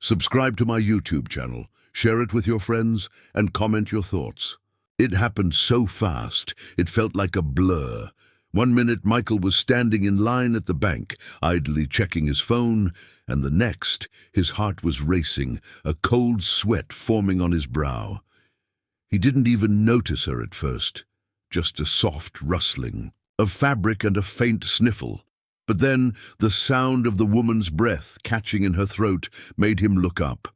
Subscribe to my YouTube channel, share it with your friends, and comment your thoughts. It happened so fast, it felt like a blur. One minute Michael was standing in line at the bank, idly checking his phone, and the next, his heart was racing, a cold sweat forming on his brow. He didn't even notice her at first, just a soft rustling of fabric and a faint sniffle. But then the sound of the woman's breath catching in her throat made him look up.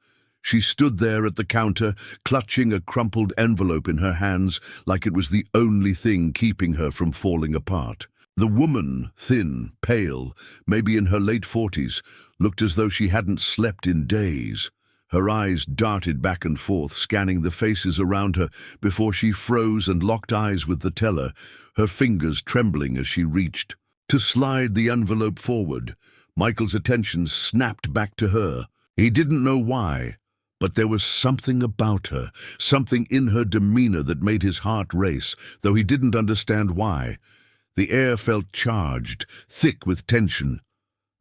She stood there at the counter, clutching a crumpled envelope in her hands like it was the only thing keeping her from falling apart. The woman, thin, pale, maybe in her late 40s, looked as though she hadn't slept in days. Her eyes darted back and forth, scanning the faces around her before she froze and locked eyes with the teller, her fingers trembling as she reached to slide the envelope forward. Michael's attention snapped back to her. He didn't know why, but there was something about her, something in her demeanor that made his heart race, though he didn't understand why. The air felt charged, thick with tension.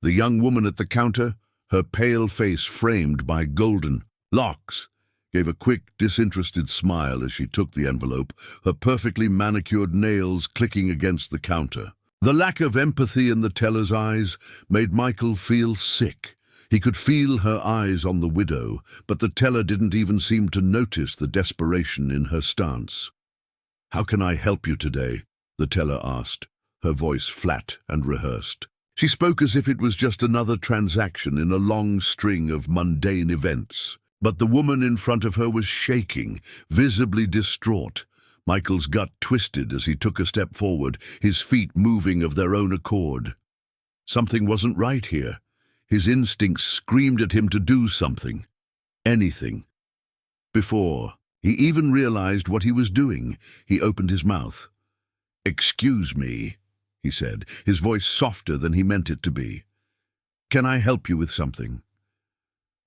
The young woman at the counter, her pale face framed by golden locks, gave a quick, disinterested smile as she took the envelope, her perfectly manicured nails clicking against the counter. The lack of empathy in the teller's eyes made Michael feel sick. He could feel her eyes on the widow, but the teller didn't even seem to notice the desperation in her stance. "How can I help you today?" the teller asked, her voice flat and rehearsed. She spoke as if it was just another transaction in a long string of mundane events. But the woman in front of her was shaking, visibly distraught. Michael's gut twisted as he took a step forward, his feet moving of their own accord. Something wasn't right here. His instincts screamed at him to do something. Anything. Before he even realized what he was doing, he opened his mouth. "Excuse me," he said, his voice softer than he meant it to be. "Can I help you with something?"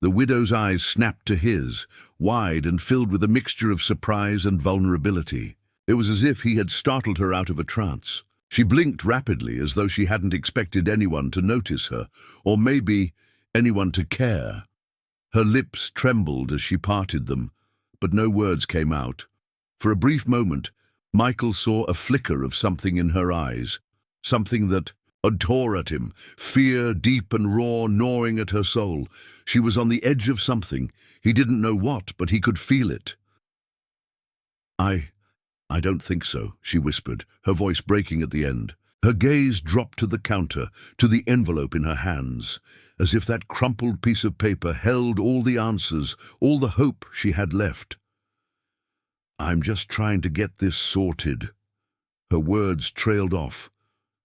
The widow's eyes snapped to his, wide and filled with a mixture of surprise and vulnerability. It was as if he had startled her out of a trance. She blinked rapidly as though she hadn't expected anyone to notice her, or maybe anyone to care. Her lips trembled as she parted them, but no words came out. For a brief moment, Michael saw a flicker of something in her eyes, something that tore at him, fear deep and raw gnawing at her soul. She was on the edge of something. He didn't know what, but he could feel it. I don't think so," she whispered, her voice breaking at the end. Her gaze dropped to the counter, to the envelope in her hands, as if that crumpled piece of paper held all the answers, all the hope she had left. "I'm just trying to get this sorted." Her words trailed off,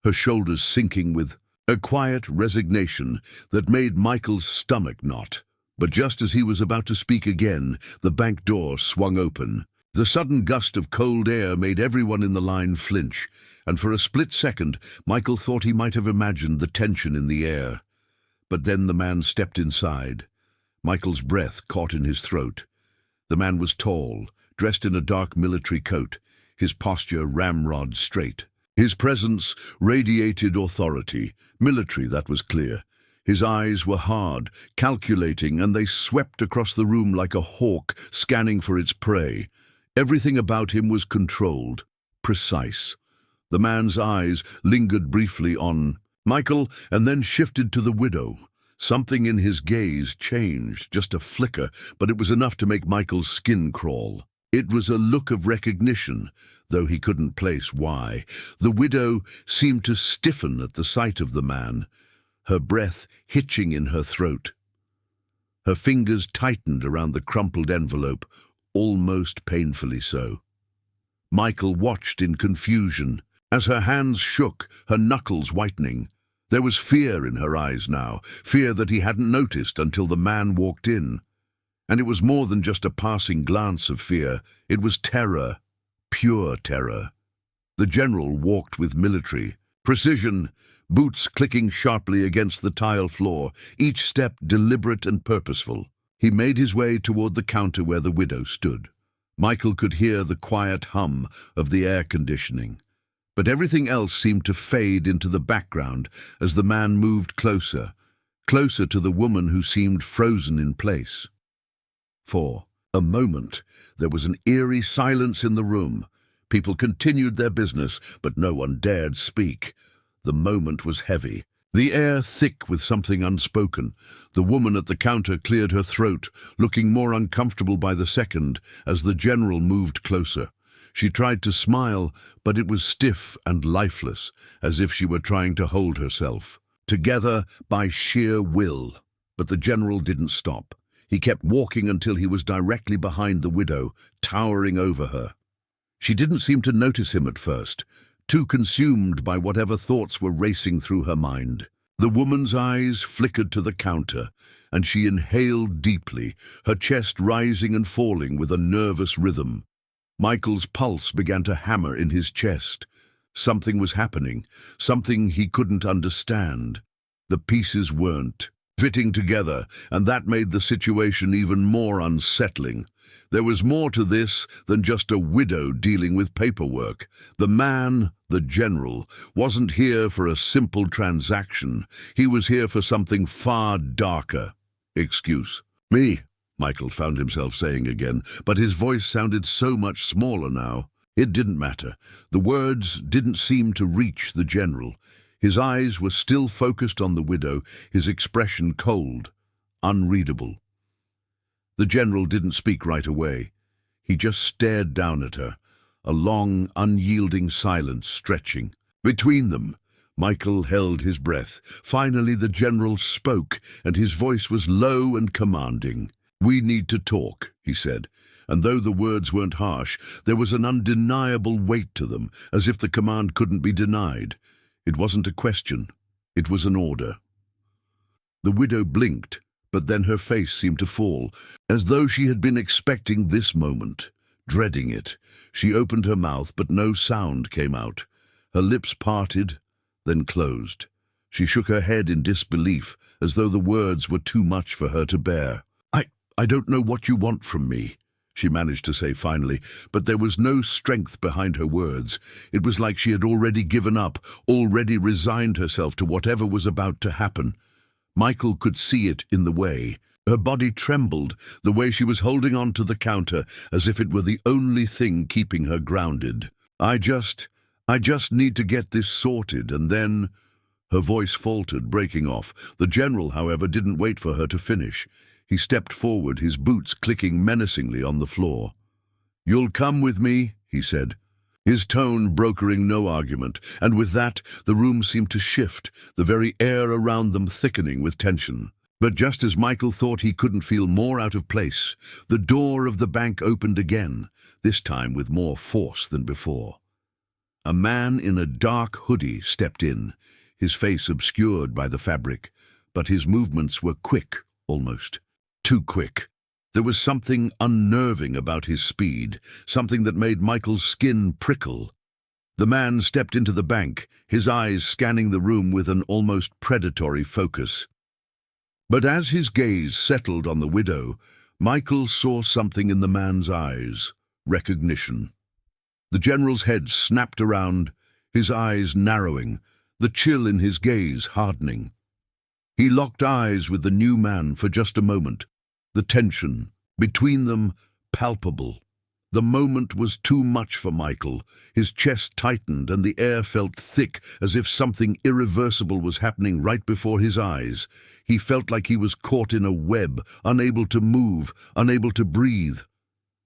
her shoulders sinking with a quiet resignation that made Michael's stomach knot. But just as he was about to speak again, the bank door swung open. The sudden gust of cold air made everyone in the line flinch, and for a split second, Michael thought he might have imagined the tension in the air. But then the man stepped inside. Michael's breath caught in his throat. The man was tall, dressed in a dark military coat, his posture ramrod straight. His presence radiated authority, military, that was clear. His eyes were hard, calculating, and they swept across the room like a hawk scanning for its prey. Everything about him was controlled, precise. The man's eyes lingered briefly on Michael and then shifted to the widow. Something in his gaze changed, just a flicker, but it was enough to make Michael's skin crawl. It was a look of recognition, though he couldn't place why. The widow seemed to stiffen at the sight of the man, her breath hitching in her throat. Her fingers tightened around the crumpled envelope, almost painfully so. Michael watched in confusion as her hands shook, her knuckles whitening. There was fear in her eyes now, fear that he hadn't noticed until the man walked in. And it was more than just a passing glance of fear. It was terror, pure terror. The general walked with military precision, boots clicking sharply against the tile floor, each step deliberate and purposeful. He made his way toward the counter where the widow stood. Michael could hear the quiet hum of the air conditioning, but everything else seemed to fade into the background as the man moved closer, closer to the woman who seemed frozen in place. For a moment, there was an eerie silence in the room. People continued their business, but no one dared speak. The moment was heavy, the air thick with something unspoken. The woman at the counter cleared her throat, looking more uncomfortable by the second as the general moved closer. She tried to smile, but it was stiff and lifeless, as if she were trying to hold herself together by sheer will. But the general didn't stop. He kept walking until he was directly behind the widow, towering over her. She didn't seem to notice him at first, too consumed by whatever thoughts were racing through her mind. The woman's eyes flickered to the counter, and she inhaled deeply, her chest rising and falling with a nervous rhythm. Michael's pulse began to hammer in his chest. Something was happening, something he couldn't understand. The pieces weren't fitting together, and that made the situation even more unsettling. There was more to this than just a widow dealing with paperwork. The man, the general, wasn't here for a simple transaction. He was here for something far darker. "Excuse me," Michael found himself saying again, but his voice sounded so much smaller now. It didn't matter. The words didn't seem to reach the general. His eyes were still focused on the widow, his expression cold, unreadable. The general didn't speak right away. He just stared down at her, a long, unyielding silence stretching. Between them, Michael held his breath. Finally, the general spoke, and his voice was low and commanding. "We need to talk," he said, and though the words weren't harsh, there was an undeniable weight to them, as if the command couldn't be denied. It wasn't a question, it was an order. The widow blinked, but then her face seemed to fall, as though she had been expecting this moment, dreading it. She opened her mouth, but no sound came out. Her lips parted, then closed. She shook her head in disbelief, as though the words were too much for her to bear. I don't know what you want from me," she managed to say finally, but there was no strength behind her words. It was like she had already given up, already resigned herself to whatever was about to happen. Michael could see it in the way. Her body trembled, the way she was holding on to the counter, as if it were the only thing keeping her grounded. I just need to get this sorted, and then—" Her voice faltered, breaking off. The general, however, didn't wait for her to finish. He stepped forward, his boots clicking menacingly on the floor. "You'll come with me," he said, his tone brokering no argument, and with that the room seemed to shift, the very air around them thickening with tension. But just as Michael thought he couldn't feel more out of place, the door of the bank opened again, this time with more force than before. A man in a dark hoodie stepped in, his face obscured by the fabric, but his movements were quick, almost. Too quick. There was something unnerving about his speed, something that made Michael's skin prickle. The man stepped into the bank, his eyes scanning the room with an almost predatory focus. But as his gaze settled on the widow, Michael saw something in the man's eyes: recognition. The general's head snapped around, his eyes narrowing, the chill in his gaze hardening. He locked eyes with the new man for just a moment, the tension between them palpable. The moment was too much for Michael. His chest tightened and the air felt thick, as if something irreversible was happening right before his eyes. He felt like he was caught in a web, unable to move, unable to breathe.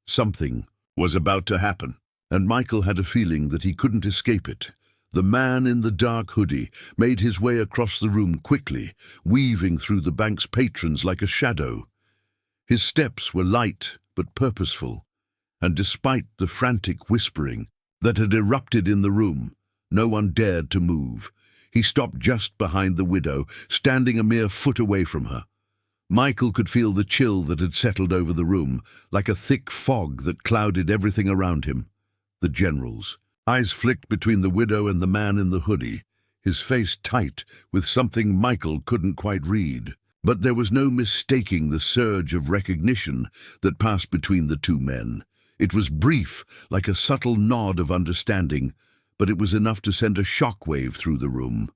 Something was about to happen, and Michael had a feeling that he couldn't escape it. The man in the dark hoodie made his way across the room quickly, weaving through the bank's patrons like a shadow. His steps were light but purposeful, and despite the frantic whispering that had erupted in the room, no one dared to move. He stopped just behind the widow, standing a mere foot away from her. Michael could feel the chill that had settled over the room, like a thick fog that clouded everything around him. The general's eyes flicked between the widow and the man in the hoodie, his face tight with something Michael couldn't quite read. But there was no mistaking the surge of recognition that passed between the two men. It was brief, like a subtle nod of understanding, but it was enough to send a shockwave through the room.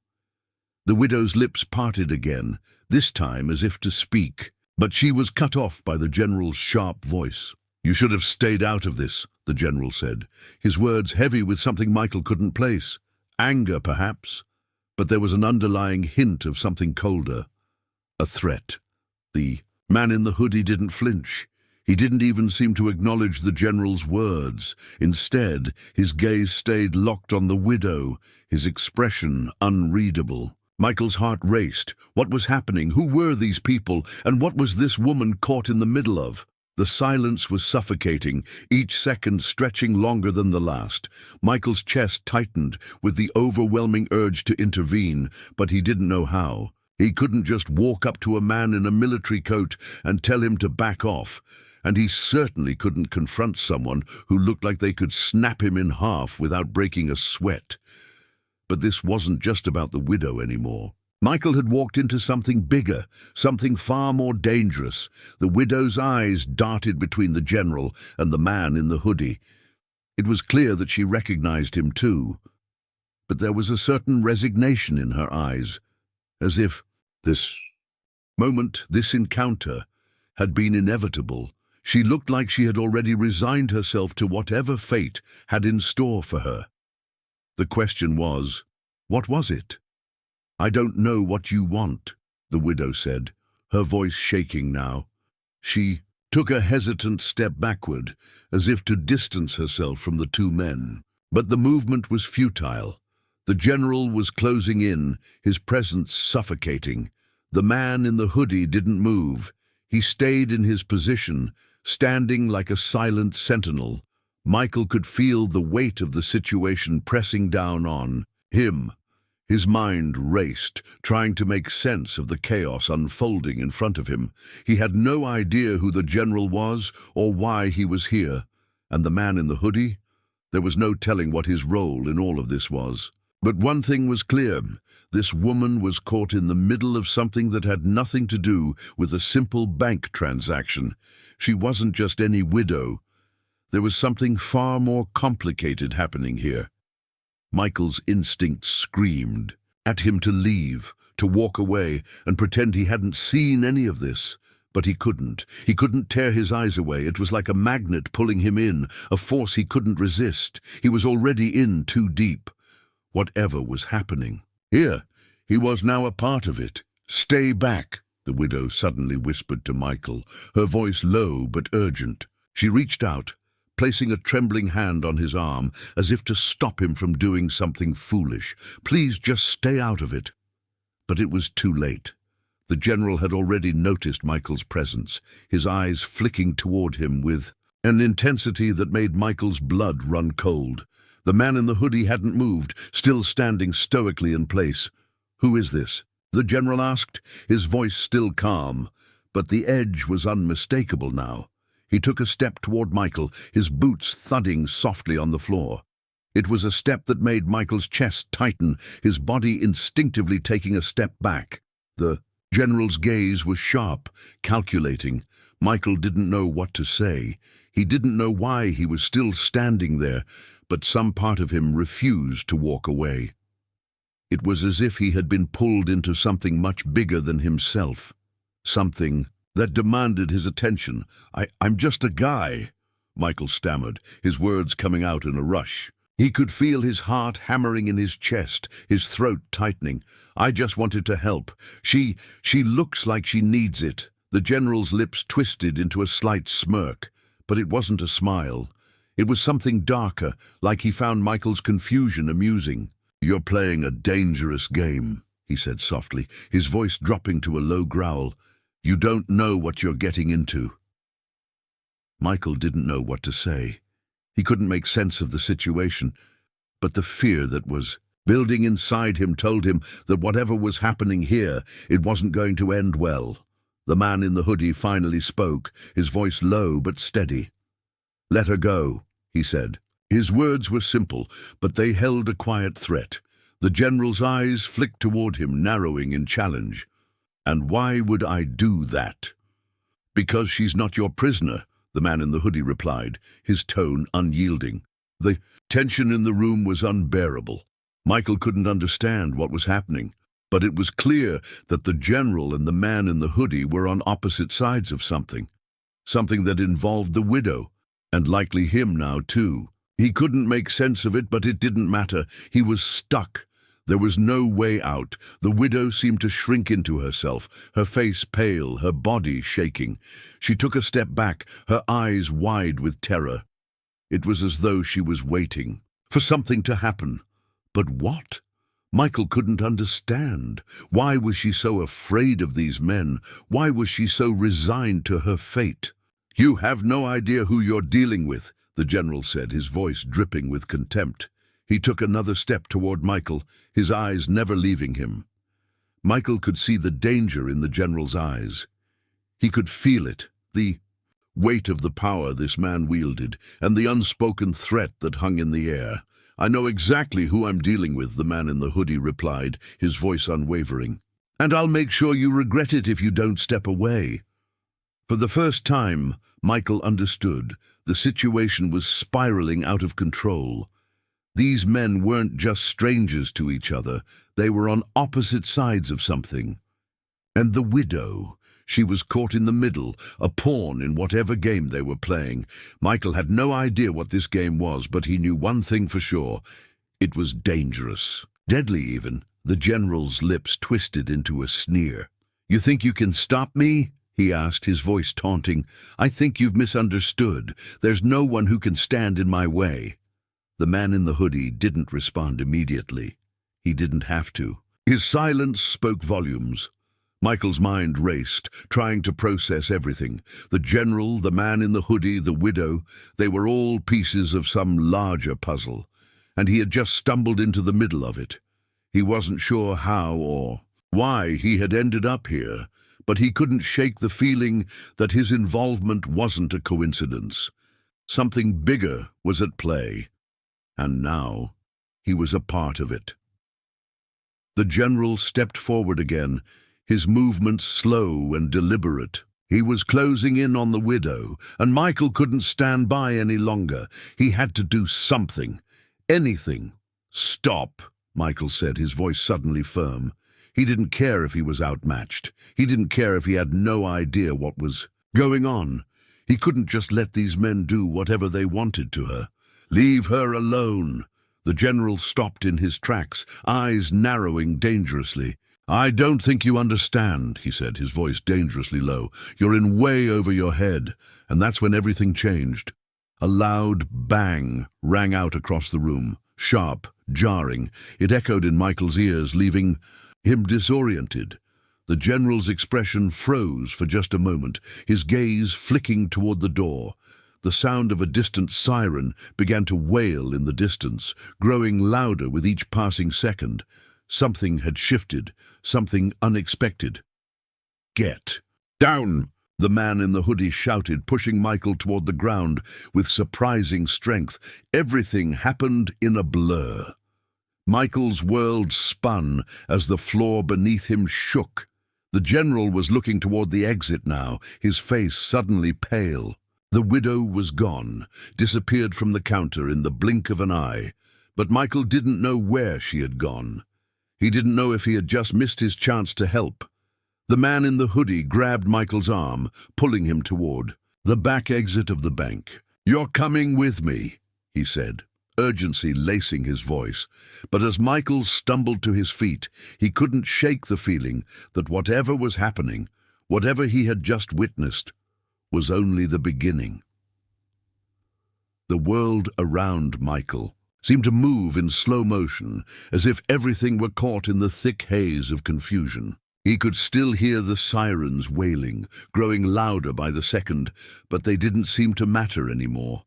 The widow's lips parted again, this time as if to speak, but she was cut off by the general's sharp voice. "You should have stayed out of this," the general said, his words heavy with something Michael couldn't place. Anger, perhaps, but there was an underlying hint of something colder. A threat. The man in the hoodie didn't flinch. He didn't even seem to acknowledge the general's words. Instead, his gaze stayed locked on the widow, his expression unreadable. Michael's heart raced. What was happening? Who were these people? And what was this woman caught in the middle of? The silence was suffocating, each second stretching longer than the last. Michael's chest tightened with the overwhelming urge to intervene, but he didn't know how. He couldn't just walk up to a man in a military coat and tell him to back off. And he certainly couldn't confront someone who looked like they could snap him in half without breaking a sweat. But this wasn't just about the widow anymore. Michael had walked into something bigger, something far more dangerous. The widow's eyes darted between the general and the man in the hoodie. It was clear that she recognized him too. But there was a certain resignation in her eyes, as if this moment, this encounter, had been inevitable. She looked like she had already resigned herself to whatever fate had in store for her. The question was, what was it? "I don't know what you want," the widow said, her voice shaking now. She took a hesitant step backward, as if to distance herself from the two men. But the movement was futile. The general was closing in, his presence suffocating. The man in the hoodie didn't move. He stayed in his position, standing like a silent sentinel. Michael could feel the weight of the situation pressing down on him. His mind raced, trying to make sense of the chaos unfolding in front of him. He had no idea who the general was or why he was here. And the man in the hoodie? There was no telling what his role in all of this was. But one thing was clear. This woman was caught in the middle of something that had nothing to do with a simple bank transaction. She wasn't just any widow. There was something far more complicated happening here. Michael's instincts screamed at him to leave, to walk away, and pretend he hadn't seen any of this. But he couldn't. He couldn't tear his eyes away. It was like a magnet pulling him in, a force he couldn't resist. He was already in too deep. Whatever was happening. Here, he was now a part of it. "Stay back," the widow suddenly whispered to Michael, her voice low but urgent. She reached out, placing a trembling hand on his arm, as if to stop him from doing something foolish. "Please just stay out of it." But it was too late. The general had already noticed Michael's presence, his eyes flicking toward him with an intensity that made Michael's blood run cold. The man in the hoodie hadn't moved, still standing stoically in place. "Who is this?" the general asked, his voice still calm, but the edge was unmistakable now. He took a step toward Michael, his boots thudding softly on the floor. It was a step that made Michael's chest tighten, his body instinctively taking a step back. The general's gaze was sharp, calculating. Michael didn't know what to say. He didn't know why he was still standing there, but some part of him refused to walk away. It was as if he had been pulled into something much bigger than himself, something that demanded his attention. I'm just a guy," Michael stammered, his words coming out in a rush. He could feel his heart hammering in his chest, his throat tightening. "I just wanted to help. She looks like she needs it." The general's lips twisted into a slight smirk, but it wasn't a smile. It was something darker, like he found Michael's confusion amusing. "You're playing a dangerous game," he said softly, his voice dropping to a low growl. "You don't know what you're getting into." Michael didn't know what to say. He couldn't make sense of the situation, but the fear that was building inside him told him that whatever was happening here, it wasn't going to end well. The man in the hoodie finally spoke, his voice low but steady. "Let her go," he said. His words were simple, but they held a quiet threat. The general's eyes flicked toward him, narrowing in challenge. "And why would I do that?" "Because she's not your prisoner," the man in the hoodie replied, his tone unyielding. The tension in the room was unbearable. Michael couldn't understand what was happening, But it was clear that the general and the man in the hoodie were on opposite sides of something. Something that involved the widow, and likely him now too. He couldn't make sense of it, but it didn't matter. He was stuck. There was no way out. The widow seemed to shrink into herself, her face pale, her body shaking. She took a step back, her eyes wide with terror. It was as though she was waiting for something to happen. But what? Michael couldn't understand. Why was she so afraid of these men? Why was she so resigned to her fate? "You have no idea who you're dealing with," the general said, his voice dripping with contempt. He took another step toward Michael, his eyes never leaving him. Michael could see the danger in the general's eyes. He could feel it, the weight of the power this man wielded, and the unspoken threat that hung in the air. "I know exactly who I'm dealing with," the man in the hoodie replied, his voice unwavering. "And I'll make sure you regret it if you don't step away." For the first time, Michael understood. The situation was spiraling out of control. These men weren't just strangers to each other. They were on opposite sides of something. And the widow, she was caught in the middle, a pawn in whatever game they were playing. Michael had no idea what this game was, but he knew one thing for sure. It was dangerous. Deadly even. The general's lips twisted into a sneer. "You think you can stop me?" he asked, his voice taunting. "I think you've misunderstood. There's no one who can stand in my way." The man in the hoodie didn't respond immediately. He didn't have to. His silence spoke volumes. Michael's mind raced, trying to process everything. The general, the man in the hoodie, the widow, they were all pieces of some larger puzzle, and he had just stumbled into the middle of it. He wasn't sure how or why he had ended up here, but he couldn't shake the feeling that his involvement wasn't a coincidence. Something bigger was at play, and now he was a part of it. The general stepped forward again, his movements slow and deliberate. He was closing in on the widow, and Michael couldn't stand by any longer. He had to do something. Anything. "Stop," Michael said, his voice suddenly firm. He didn't care if he was outmatched. He didn't care if he had no idea what was going on. He couldn't just let these men do whatever they wanted to her. "Leave her alone." The general stopped in his tracks, eyes narrowing dangerously. "I don't think you understand," he said, his voice dangerously low. "You're in way over your head." And that's when everything changed. A loud bang rang out across the room, sharp, jarring. It echoed in Michael's ears, leaving him disoriented. The general's expression froze for just a moment, his gaze flicking toward the door. The sound of a distant siren began to wail in the distance, growing louder with each passing second. Something had shifted, something unexpected. "Get down!" the man in the hoodie shouted, pushing Michael toward the ground with surprising strength. Everything happened in a blur. Michael's world spun as the floor beneath him shook. The general was looking toward the exit now, his face suddenly pale. The widow was gone, disappeared from the counter in the blink of an eye. But Michael didn't know where she had gone. He didn't know if he had just missed his chance to help. The man in the hoodie grabbed Michael's arm, pulling him toward the back exit of the bank. "You're coming with me," he said, urgency lacing his voice. But as Michael stumbled to his feet, he couldn't shake the feeling that whatever was happening, whatever he had just witnessed, was only the beginning. The world around Michael seemed to move in slow motion, as if everything were caught in the thick haze of confusion. He could still hear the sirens wailing, growing louder by the second, but they didn't seem to matter anymore.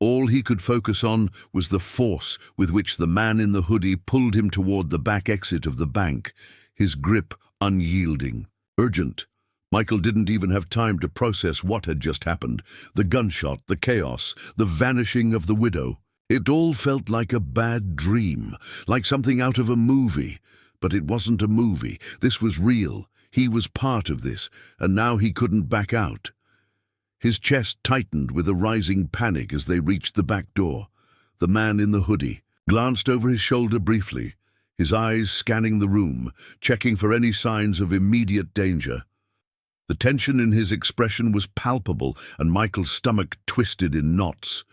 All he could focus on was the force with which the man in the hoodie pulled him toward the back exit of the bank, his grip unyielding, urgent. Michael didn't even have time to process what had just happened. The gunshot, the chaos, the vanishing of the widow. It all felt like a bad dream, like something out of a movie. But it wasn't a movie. This was real. He was part of this, and now he couldn't back out. His chest tightened with a rising panic as they reached the back door. The man in the hoodie glanced over his shoulder briefly, his eyes scanning the room, checking for any signs of immediate danger. The tension in his expression was palpable, and Michael's stomach twisted in knots.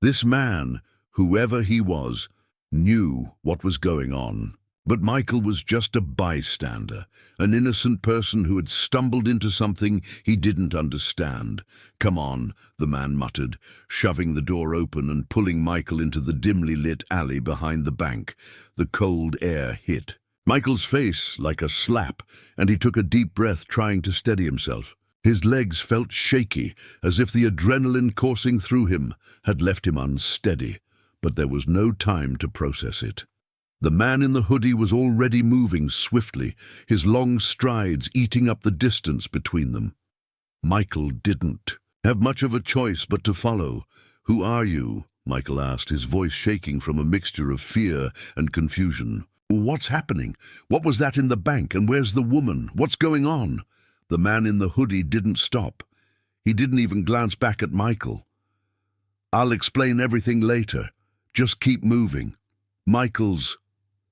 This man, whoever he was, knew what was going on. But Michael was just a bystander, an innocent person who had stumbled into something he didn't understand. "Come on," the man muttered, shoving the door open and pulling Michael into the dimly lit alley behind the bank. The cold air hit Michael's face like a slap, and he took a deep breath, trying to steady himself. His legs felt shaky, as if the adrenaline coursing through him had left him unsteady, but there was no time to process it. The man in the hoodie was already moving swiftly, his long strides eating up the distance between them. Michael didn't have much of a choice but to follow. "Who are you?" Michael asked, his voice shaking from a mixture of fear and confusion. "What's happening? What was that in the bank, and where's the woman? What's going on?" The man in the hoodie didn't stop. He didn't even glance back at Michael. "I'll explain everything later. Just keep moving." Michael's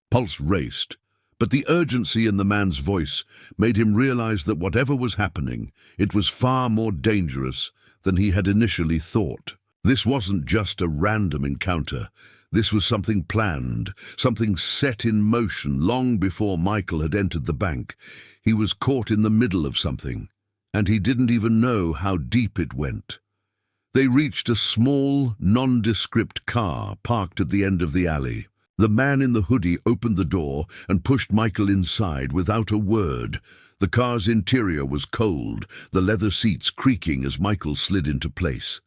pulse raced, but the urgency in the man's voice made him realize that whatever was happening, it was far more dangerous than he had initially thought. This wasn't just a random encounter. This was something planned, something set in motion long before Michael had entered the bank. He was caught in the middle of something, and he didn't even know how deep it went. They reached a small, nondescript car parked at the end of the alley. The man in the hoodie opened the door and pushed Michael inside without a word. The car's interior was cold, the leather seats creaking as Michael slid into place.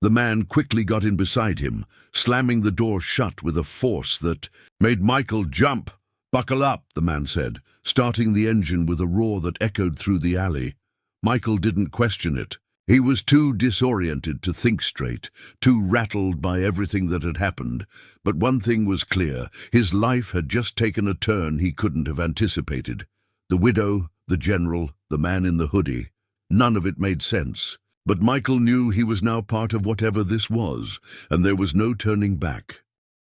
The man quickly got in beside him, slamming the door shut with a force that made Michael jump. "Buckle up," the man said, starting the engine with a roar that echoed through the alley. Michael didn't question it. He was too disoriented to think straight, too rattled by everything that had happened. But one thing was clear: his life had just taken a turn he couldn't have anticipated. The widow, the general, the man in the hoodie. None of it made sense. But Michael knew he was now part of whatever this was, and there was no turning back.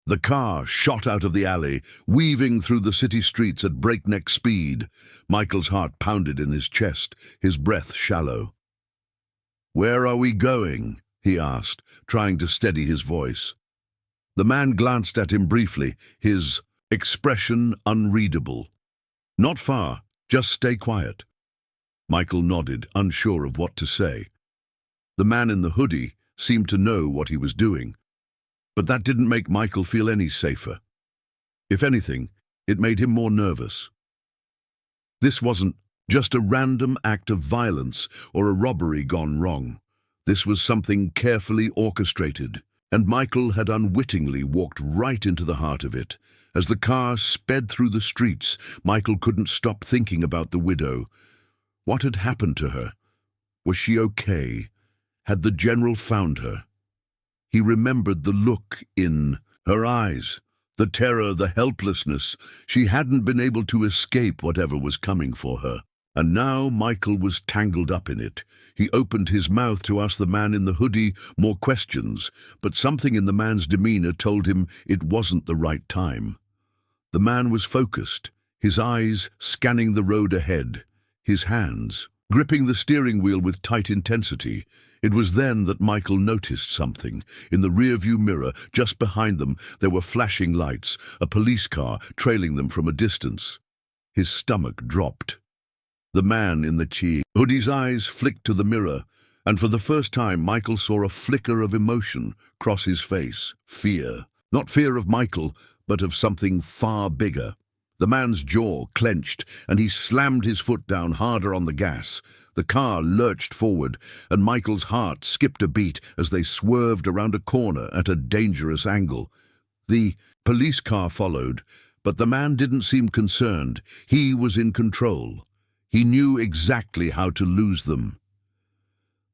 The car shot out of the alley, weaving through the city streets at breakneck speed. Michael's heart pounded in his chest, his breath shallow. "Where are we going?" he asked, trying to steady his voice. The man glanced at him briefly, his expression unreadable. "Not far, just stay quiet." Michael nodded, unsure of what to say. The man in the hoodie seemed to know what he was doing, but that didn't make Michael feel any safer. If anything, it made him more nervous. This wasn't just a random act of violence or a robbery gone wrong. This was something carefully orchestrated, and Michael had unwittingly walked right into the heart of it. As the car sped through the streets, Michael couldn't stop thinking about the widow. What had happened to her? Was she okay? Had the general found her? He remembered the look in her eyes, the terror, the helplessness. She hadn't been able to escape whatever was coming for her. And now Michael was tangled up in it. He opened his mouth to ask the man in the hoodie more questions, but something in the man's demeanor told him it wasn't the right time. The man was focused, his eyes scanning the road ahead, his hands gripping the steering wheel with tight intensity. It was then that Michael noticed something. In the rearview mirror, just behind them, there were flashing lights, a police car trailing them from a distance. His stomach dropped. The man in the hoodie's eyes flicked to the mirror, and for the first time Michael saw a flicker of emotion cross his face. Fear. Not fear of Michael, but of something far bigger. The man's jaw clenched, and he slammed his foot down harder on the gas. The car lurched forward, and Michael's heart skipped a beat as they swerved around a corner at a dangerous angle. The police car followed, but the man didn't seem concerned. He was in control. He knew exactly how to lose them.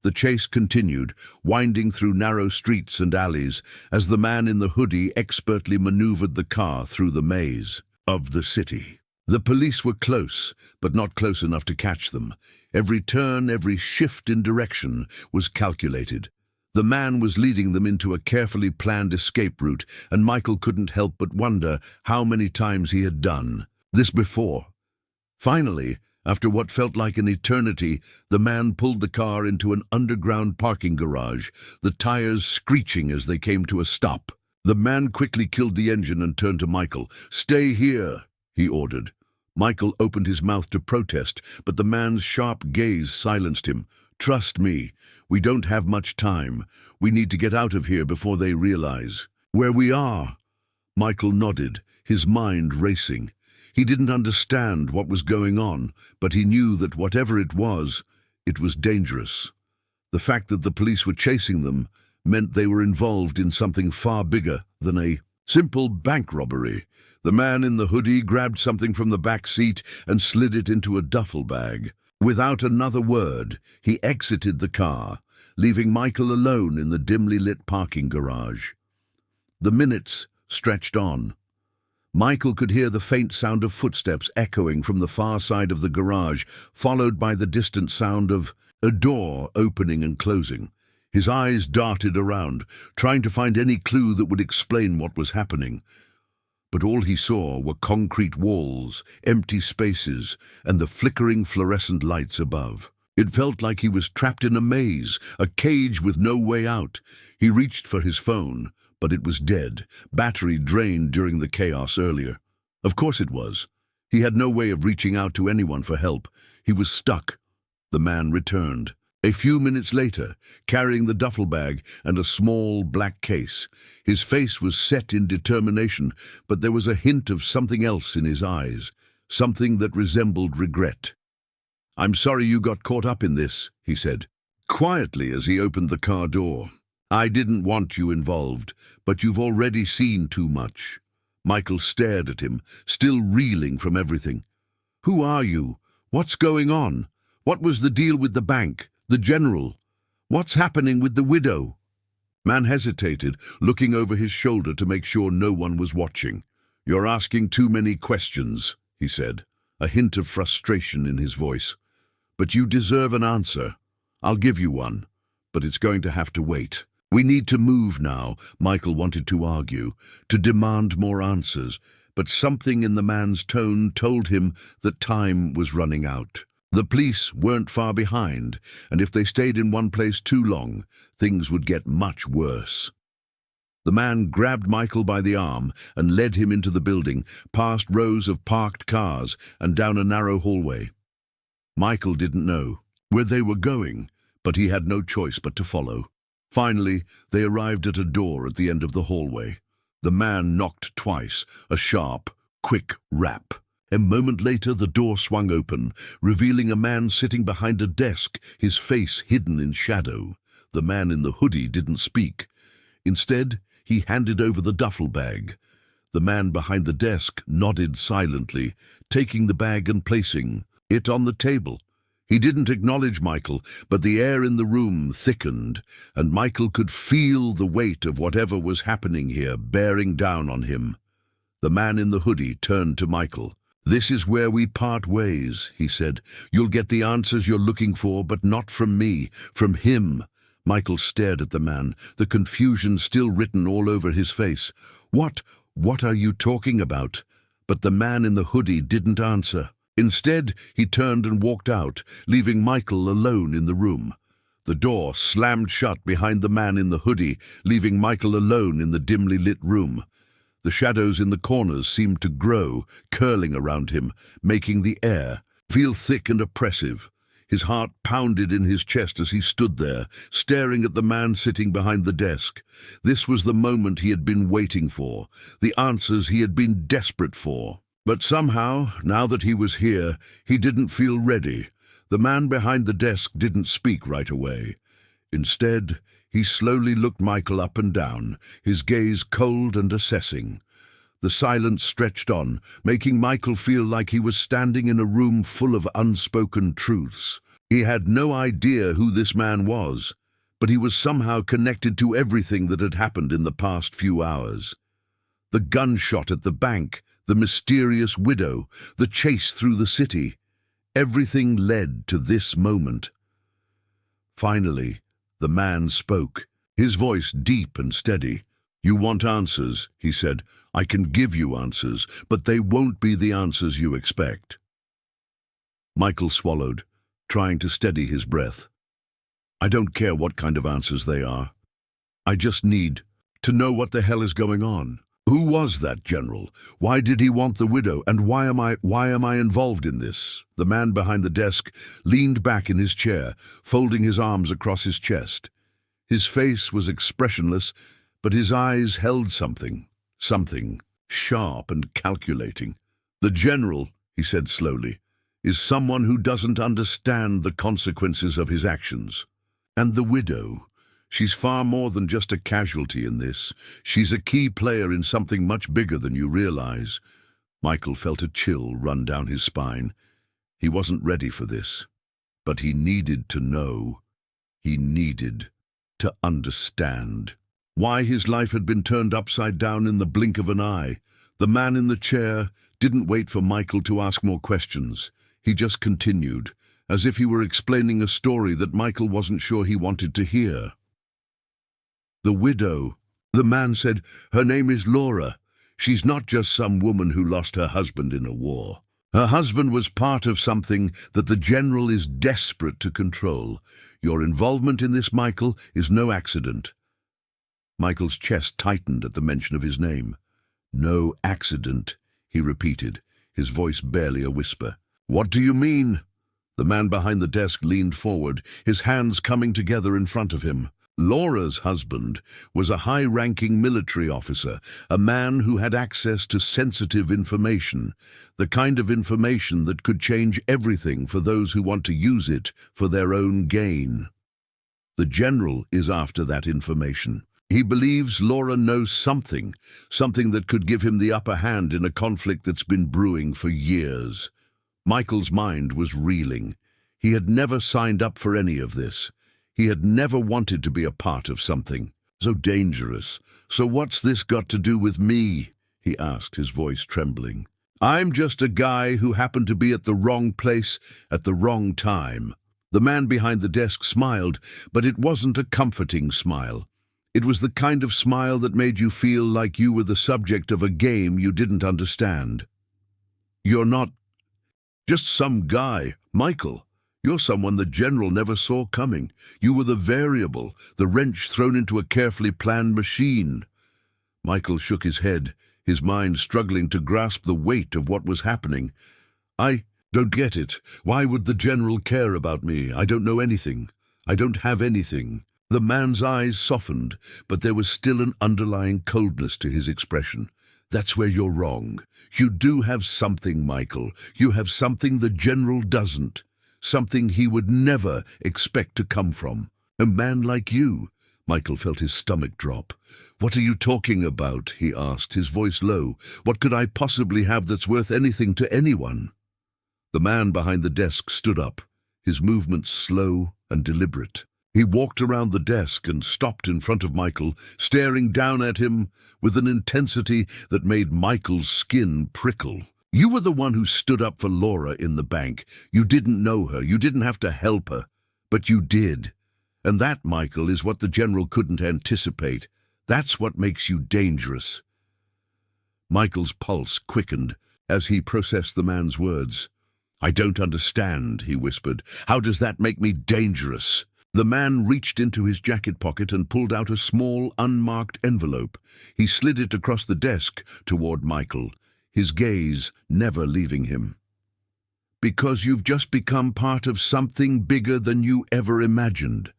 The chase continued, winding through narrow streets and alleys, as the man in the hoodie expertly maneuvered the car through the maze of the city. The police were close, but not close enough to catch them. Every turn, every shift in direction was calculated. The man was leading them into a carefully planned escape route, and Michael couldn't help but wonder how many times he had done this before. Finally, after what felt like an eternity, the man pulled the car into an underground parking garage, the tires screeching as they came to a stop. The man quickly killed the engine and turned to Michael. "Stay here," he ordered. Michael opened his mouth to protest, but the man's sharp gaze silenced him. "Trust me, we don't have much time. We need to get out of here before they realize where we are." Michael nodded, his mind racing. He didn't understand what was going on, but he knew that whatever it was dangerous. The fact that the police were chasing them meant they were involved in something far bigger than a simple bank robbery. The man in the hoodie grabbed something from the back seat and slid it into a duffel bag. Without another word, he exited the car, leaving Michael alone in the dimly lit parking garage. The minutes stretched on. Michael could hear the faint sound of footsteps echoing from the far side of the garage, followed by the distant sound of a door opening and closing. His eyes darted around, trying to find any clue that would explain what was happening. But all he saw were concrete walls, empty spaces, and the flickering fluorescent lights above. It felt like he was trapped in a maze, a cage with no way out. He reached for his phone, but it was dead, battery drained during the chaos earlier. Of course it was. He had no way of reaching out to anyone for help. He was stuck. The man returned. A few minutes later, carrying the duffel bag and a small black case. His face was set in determination, but there was a hint of something else in his eyes, something that resembled regret. "I'm sorry you got caught up in this," he said, quietly as he opened the car door. "I didn't want you involved, but you've already seen too much." Michael stared at him, still reeling from everything. "Who are you? What's going on? What was the deal with the bank? The general? What's happening with the widow?" Man hesitated, looking over his shoulder to make sure no one was watching. "You're asking too many questions," he said, a hint of frustration in his voice. "But you deserve an answer. I'll give you one, but it's going to have to wait. We need to move now," Michael wanted to argue, to demand more answers, but something in the man's tone told him that time was running out. The police weren't far behind, and if they stayed in one place too long, things would get much worse. The man grabbed Michael by the arm and led him into the building, past rows of parked cars and down a narrow hallway. Michael didn't know where they were going, but he had no choice but to follow. Finally, they arrived at a door at the end of the hallway. The man knocked twice, a sharp, quick rap. A moment later, the door swung open, revealing a man sitting behind a desk, his face hidden in shadow. The man in the hoodie didn't speak. Instead, he handed over the duffel bag. The man behind the desk nodded silently, taking the bag and placing it on the table. He didn't acknowledge Michael, but the air in the room thickened, and Michael could feel the weight of whatever was happening here bearing down on him. The man in the hoodie turned to Michael. "This is where we part ways," he said. "You'll get the answers you're looking for, but not from me, from him." Michael stared at the man, the confusion still written all over his face. What are you talking about?" But the man in the hoodie didn't answer. Instead, he turned and walked out, leaving Michael alone in the room. The door slammed shut behind the man in the hoodie, leaving Michael alone in the dimly lit room. The shadows in the corners seemed to grow, curling around him, making the air feel thick and oppressive. His heart pounded in his chest as he stood there, staring at the man sitting behind the desk. This was the moment he had been waiting for, the answers he had been desperate for. But somehow, now that he was here, he didn't feel ready. The man behind the desk didn't speak right away. Instead, he slowly looked Michael up and down, his gaze cold and assessing. The silence stretched on, making Michael feel like he was standing in a room full of unspoken truths. He had no idea who this man was, but he was somehow connected to everything that had happened in the past few hours. The gunshot at the bank, the mysterious widow, the chase through the city. Everything led to this moment. Finally, the man spoke. his voice deep and steady. "You want answers," he said. "I can give you answers, but they won't be the answers you expect." Michael swallowed, trying to steady his breath. "I don't care what kind of answers they are. I just need to know what the hell is going on. Who was that general? Why did he want the widow? And why am I involved in this?" The man behind the desk leaned back in his chair, folding his arms across his chest. His face was expressionless, but his eyes held something sharp and calculating. "The general," he said slowly, "is someone who doesn't understand the consequences of his actions. And the widow, she's far more than just a casualty in this. She's a key player in something much bigger than you realize." Michael felt a chill run down his spine. He wasn't ready for this, but he needed to know. He needed to understand why his life had been turned upside down in the blink of an eye. The man in the chair didn't wait for Michael to ask more questions. He just continued, as if he were explaining a story that Michael wasn't sure he wanted to hear. "The widow," the man said, "her name is Laura. She's not just some woman who lost her husband in a war. Her husband was part of something that the general is desperate to control. Your involvement in this, Michael, is no accident." Michael's chest tightened at the mention of his name. "No accident," he repeated, his voice barely a whisper. "What do you mean?" The man behind the desk leaned forward, his hands coming together in front of him. "Laura's husband was a high-ranking military officer, a man who had access to sensitive information, the kind of information that could change everything for those who want to use it for their own gain. The general is after that information. He believes Laura knows something that could give him the upper hand in a conflict that's been brewing for years." Michael's mind was reeling. He had never signed up for any of this. He had never wanted to be a part of something so dangerous. "So what's this got to do with me?" he asked, his voice trembling. "I'm just a guy who happened to be at the wrong place at the wrong time." The man behind the desk smiled, but it wasn't a comforting smile. It was the kind of smile that made you feel like you were the subject of a game you didn't understand. "You're not just some guy, Michael. You're someone the general never saw coming. You were the variable, the wrench thrown into a carefully planned machine." Michael shook his head, his mind struggling to grasp the weight of what was happening. "I don't get it. Why would the general care about me? I don't know anything. I don't have anything." The man's eyes softened, but there was still an underlying coldness to his expression. "That's where you're wrong. You do have something, Michael. You have something the general doesn't. Something he would never expect to come from. A man like you." Michael felt his stomach drop. "What are you talking about?" he asked, his voice low. "What could I possibly have that's worth anything to anyone?" The man behind the desk stood up, his movements slow and deliberate. He walked around the desk and stopped in front of Michael, staring down at him with an intensity that made Michael's skin prickle. "You were the one who stood up for Laura in the bank. You didn't know her, you didn't have to help her, but you did. And that, Michael, is what the general couldn't anticipate. That's what makes you dangerous." Michael's pulse quickened as he processed the man's words. "I don't understand," he whispered. "How does that make me dangerous?" The man reached into his jacket pocket and pulled out a small, unmarked envelope. He slid it across the desk toward Michael, his gaze never leaving him. "Because you've just become part of something bigger than you ever imagined.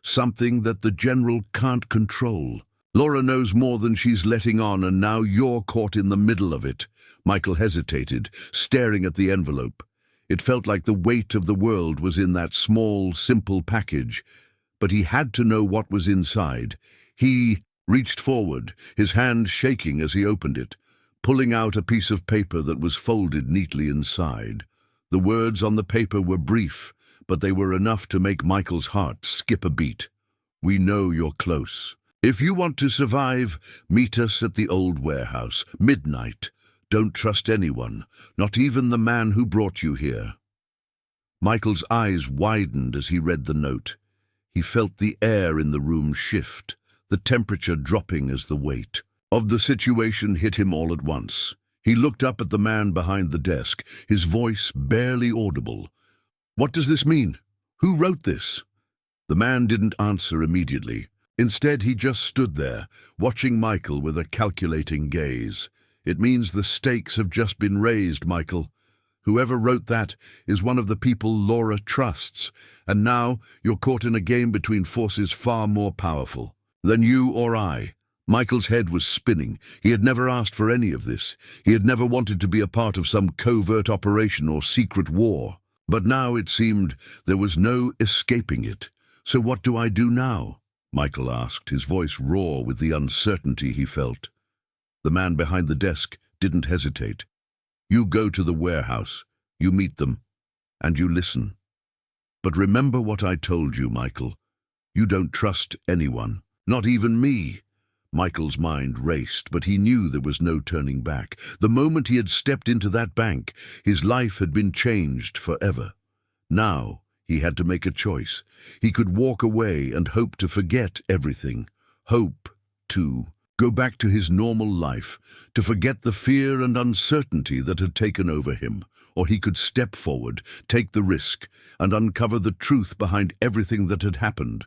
Something that the general can't control. Laura knows more than she's letting on, and now you're caught in the middle of it." Michael hesitated, staring at the envelope. It felt like the weight of the world was in that small, simple package, but he had to know what was inside. He reached forward, his hand shaking as he opened it, pulling out a piece of paper that was folded neatly inside. The words on the paper were brief, but they were enough to make Michael's heart skip a beat. "We know you're close. If you want to survive, meet us at the old warehouse, midnight. Don't trust anyone, not even the man who brought you here." Michael's eyes widened as he read the note. He felt the air in the room shift, the temperature dropping as the weight of the situation hit him all at once. He looked up at the man behind the desk, his voice barely audible. "What does this mean? Who wrote this?" The man didn't answer immediately. Instead, he just stood there, watching Michael with a calculating gaze. "It means the stakes have just been raised, Michael. Whoever wrote that is one of the people Laura trusts, and now you're caught in a game between forces far more powerful than you or I." Michael's head was spinning. He had never asked for any of this. He had never wanted to be a part of some covert operation or secret war. But now it seemed there was no escaping it. "So what do I do now?" Michael asked, his voice raw with the uncertainty he felt. The man behind the desk didn't hesitate. "You go to the warehouse, you meet them, and you listen. But remember what I told you, Michael. You don't trust anyone, not even me." Michael's mind raced, but he knew there was no turning back. The moment he had stepped into that bank, his life had been changed forever. Now he had to make a choice. He could walk away and hope to forget everything. Hope to go back to his normal life, to forget the fear and uncertainty that had taken over him. Or he could step forward, take the risk, and uncover the truth behind everything that had happened.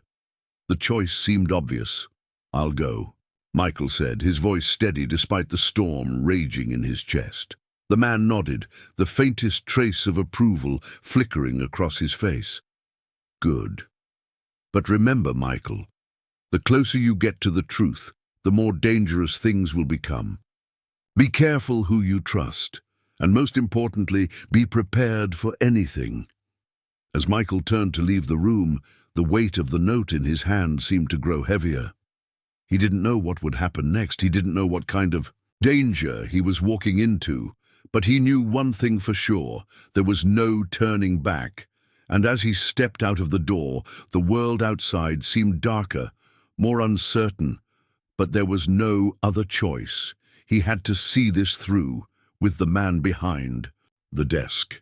The choice seemed obvious. "I'll go," Michael said, his voice steady despite the storm raging in his chest. The man nodded, the faintest trace of approval flickering across his face. "Good. But remember, Michael, the closer you get to the truth, the more dangerous things will become. Be careful who you trust, and most importantly, be prepared for anything." As Michael turned to leave the room, the weight of the note in his hand seemed to grow heavier. He didn't know what would happen next. He didn't know what kind of danger he was walking into. But he knew one thing for sure: there was no turning back. And as he stepped out of the door, the world outside seemed darker, more uncertain. But there was no other choice. He had to see this through, with the man behind the desk.